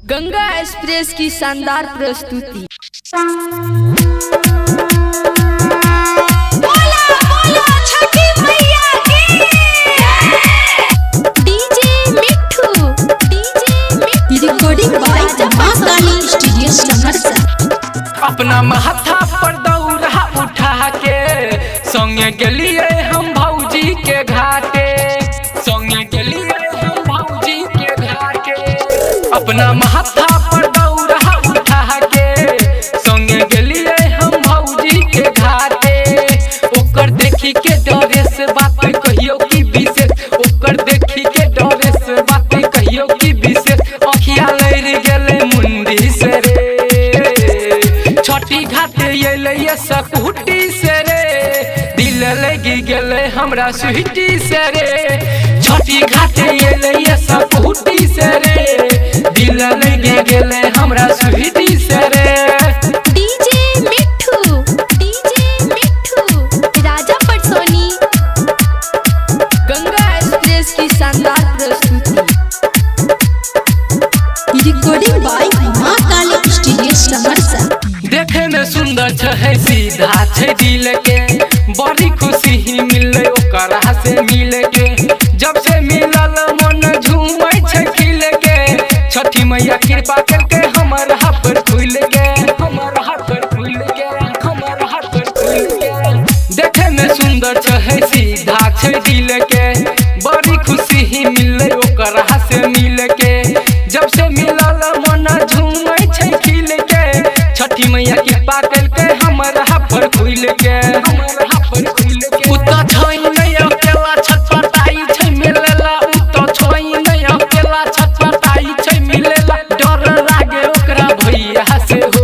Ganga express की शानदार प्रस्तुति। अपना माथा पर दौरा उठा के संगे गेलिए हम भौजी के घाटे, संगे गेलिए हम भौजी के घाटे। अपना माथा पर दौरा उठा के संगे गेलिए हम भौजी के घाटे। ओकर देखी के डरे से बात कहियो की विशेष, ओकर देखी के डरे से बात कहियो की विशेष। अखिया लड़ गेले मुंडी से रे, छठी घाटे ये सकुटी से रे, दिल लगी गेले हमरा स्वीटी से रे। छठी घाटे ये सकुटी से रे, दिल लगी गेले हमरा स्वीटी से रे। डीजे मिठू राजा पटसोनी। गंगा एक्सप्रेस की शानदार प्रस्तुति। रिकॉर्डिंग बाय मां काली स्टूडियो सहरसा। देखे में सुंदर छे सीधा छे दिल के, बड़ी खुशी ही मिले ओकरा से मिल के। जब से मिलल मन झूमै छे खिल के, छठी मैया कृपा करके हमर हाथ पर खुल के, हमर हाथ पर खुल के, हमर हाथ पर खुल के। देखे में सुंदर छे सीधा छे दिल के, बड़ी खुशी ही मिले ओकरा से मिल के। जब से मिलल मन झूमै छे खिल के, छठी मैया कृपा करके हमर हाथ पर खुल के, हमर हाथ पर खुल के। उता छोई नहीं अकेला छटपटाई छै मिलेला, उता छोई नहीं अकेला छटपटाई छै मिलेला। डर लागे ओकरा भैया से हो,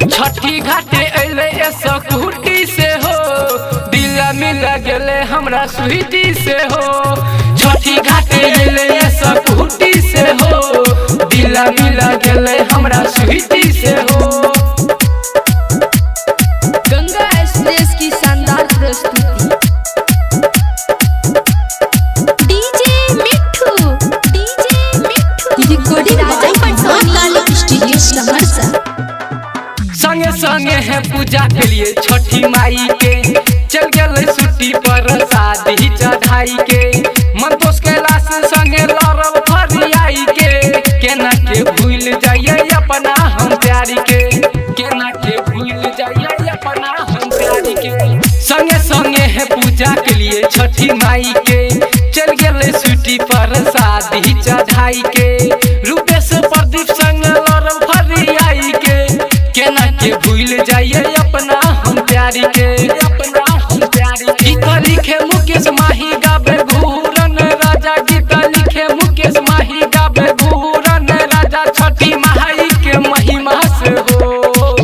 छठी घाटे अइले ए सकुटी से हो, दिल मिल गेले हमरा स्वीटी से हो। छठी घाटे अइले ए सकुटी से हो, दिल मिल गेले हमरा स्वीटी से हो। गंगा एक्सप्रेस की शानदार प्रस्तुति। डीजे मिठू रिकॉर्डिंग बाय मां काली स्टूडियो सहरसा। संगे संगे है पूजा के लिए छठी माई के, चल गए छुट्टी पर शादी चढ़ाई के। मंतोष कैलाश संगे लड़ब फरियाई के, केना के भूल जाइए अपना हम प्यारी के, केना के भूल जाइए अपना हम प्यारी के। संगे संगे है पूजा के लिए छठी माई के, चल गए छुट्टी पर शादी चढ़ाई के। रूपेश प्रदीप संग लड़ब फरियाई के, केना के भूल जाइए अपना हम प्यारी के, अपना हम प्यारी के। गीत लिखे मुकेश माही गावे घूरन राजा, गीत लिखे मुकेश माही गावे घूरन राजा। छठी माई के महिमा से हो,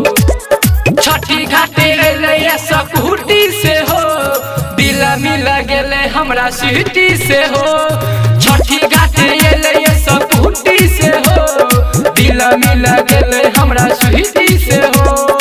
छठी घाटे अइले सकुटी से हो, दिल मिल गेले हमरा स्वीटी से हो। छठी घाटे अइले सकुटी से हो, दिल मिल गेले हमरा स्वीटी से हो।